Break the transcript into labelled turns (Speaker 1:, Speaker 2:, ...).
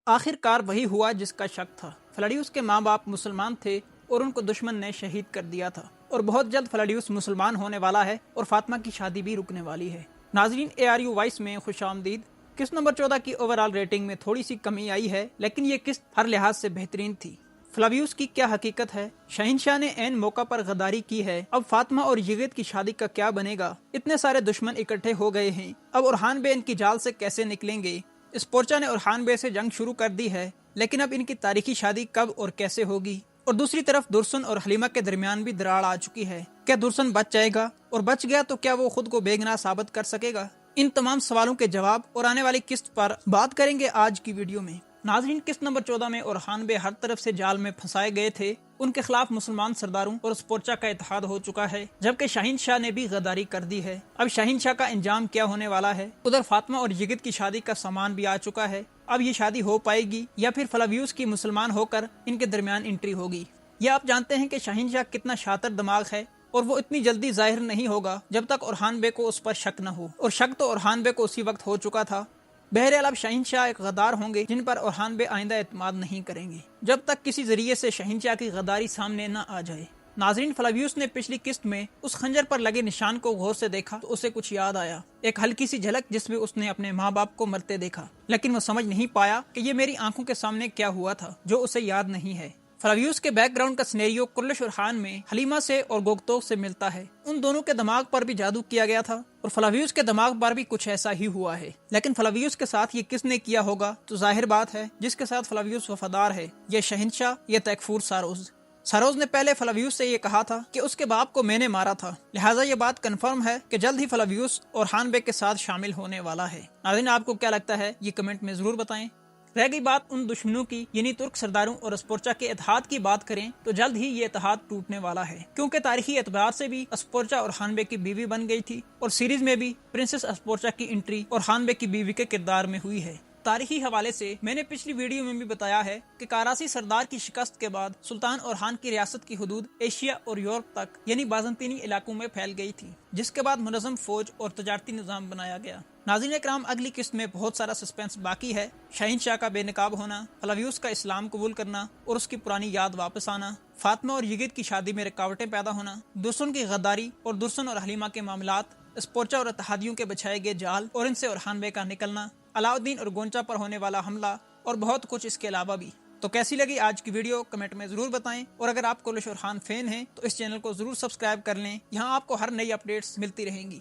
Speaker 1: آخر کار وہی ہوا جس کا شک تھا۔ فلاڈیوس کے ماں باپ مسلمان تھے اور ان کو دشمن نے شہید کر دیا تھا، اور بہت جلد فلاڈیوس مسلمان ہونے والا ہے اور فاطمہ کی شادی بھی رکنے والی ہے۔ ناظرین، ARU وائس میں خوش آمدید۔ قسط نمبر 14 کی اوورآل ریٹنگ میں تھوڑی سی کمی آئی ہے، لیکن یہ قسط ہر لحاظ سے بہترین تھی۔ فلاویوس کی کیا حقیقت ہے؟ شہنشاہ نے عین موقع پر غداری کی ہے۔ اب فاطمہ اور یزید کی شادی کا کیا بنے گا؟ اتنے سارے دشمن اکٹھے ہو گئے ہیں، اب اورحان بے ان کی جال سے کیسے نکلیں گے؟ اسپورچا نے اورحان بے سے جنگ شروع کر دی ہے، لیکن اب ان کی تاریخی شادی کب اور کیسے ہوگی؟ اور دوسری طرف درسن اور حلیمہ کے درمیان بھی دراڑ آ چکی ہے۔ کیا درسن بچ جائے گا؟ اور بچ گیا تو کیا وہ خود کو بے گناہ ثابت کر سکے گا؟ ان تمام سوالوں کے جواب اور آنے والی قسط پر بات کریں گے آج کی ویڈیو میں۔ ناظرین، قسط نمبر 14 میں اورحان بے ہر طرف سے جال میں پھنسائے گئے تھے۔ ان کے خلاف مسلمان سرداروں اور اسپورچا کا اتحاد ہو چکا ہے، جبکہ شاہین شاہ نے بھی غداری کر دی ہے۔ اب شاہین شاہ کا انجام کیا ہونے والا ہے؟ ادھر فاطمہ اور یزید کی شادی کا سامان بھی آ چکا ہے، اب یہ شادی ہو پائے گی یا پھر فلاویوس کی مسلمان ہو کر ان کے درمیان انٹری ہوگی؟ یہ آپ جانتے ہیں کہ شاہین شاہ کتنا شاطر دماغ ہے، اور وہ اتنی جلدی ظاہر نہیں ہوگا جب تک اورحان بے کو اس پر شک نہ ہو، اور شک تو اورحان بے کو اسی وقت ہو چکا تھا۔ بہرحال اب شاہین شاہ ایک غدار ہوں گے جن پر اورحان بے آئندہ اعتماد نہیں کریں گے، جب تک کسی ذریعے سے شاہین شاہ کی غداری سامنے نہ آ جائے۔ ناظرین، فلاویوس نے پچھلی قسط میں اس خنجر پر لگے نشان کو غور سے دیکھا تو اسے کچھ یاد آیا، ایک ہلکی سی جھلک جس میں اس نے اپنے ماں باپ کو مرتے دیکھا، لیکن وہ سمجھ نہیں پایا کہ یہ میری آنکھوں کے سامنے کیا ہوا تھا جو اسے یاد نہیں ہے۔ فلاویوس کے بیک گراؤنڈ کا سینیریو کرلش اورحان میں حلیمہ سے اور گوگتوک سے ملتا ہے۔ ان دونوں کے دماغ پر بھی جادو کیا گیا تھا، اور فلاویوس کے دماغ پر بھی کچھ ایسا ہی ہوا ہے، لیکن فلاویوس کے ساتھ یہ کس نے کیا ہوگا؟ تو ظاہر بات ہے جس کے ساتھ فلاویوس وفادار ہے، یہ شہنشاہ، یہ تیکفور ساروز۔ ساروز نے پہلے فلاویوس سے یہ کہا تھا کہ اس کے باپ کو میں نے مارا تھا، لہٰذا یہ بات کنفرم ہے کہ جلد ہی فلاویوس اورحان بے کے ساتھ شامل ہونے والا ہے۔ ناظرین، آپ کو کیا لگتا ہے؟ یہ کمنٹ میں ضرور بتائیں۔ رہ گئی بات ان دشمنوں کی، یعنی ترک سرداروں اور اسپورچا کے اتحاد کی بات کریں تو جلد ہی یہ اتحاد ٹوٹنے والا ہے، کیونکہ تاریخی اعتبار سے بھی اسپورچا اورحان بے کی بیوی بن گئی تھی، اور سیریز میں بھی پرنسس اسپورچا کی انٹری اورحان بے کی بیوی کے کردار میں ہوئی ہے۔ تاریخی حوالے سے میں نے پچھلی ویڈیو میں بھی بتایا ہے کہ کاراسی سردار کی شکست کے بعد سلطان اورحان کی ریاست کی حدود ایشیا اور یورپ تک یعنی بازنطینی علاقوں میں پھیل گئی تھی، جس کے بعد منظم فوج اور تجارتی نظام بنایا گیا۔ ناظرین اکرام، اگلی قسط میں بہت سارا سسپینس باقی ہے۔ شاہین شاہ کا بے نقاب ہونا، فلاویوس کا اسلام قبول کرنا اور اس کی پرانی یاد واپس آنا، فاطمہ اور یزید کی شادی میں رکاوٹیں پیدا ہونا، درسن کی غداری اور درسن اور حلیمہ کے معاملات، اسپورچا اور اتحادیوں کے بچھائے گئے جال اور ان سے اورحان بے کا نکلنا، علاؤالدین اور گونچا پر ہونے والا حملہ، اور بہت کچھ اس کے علاوہ بھی۔ تو کیسی لگی آج کی ویڈیو؟ کمنٹ میں ضرور بتائیں، اور اگر آپ کرلش اورحان فین ہیں تو اس چینل کو ضرور سبسکرائب کر لیں، یہاں آپ کو ہر نئی اپڈیٹس ملتی رہیں گی۔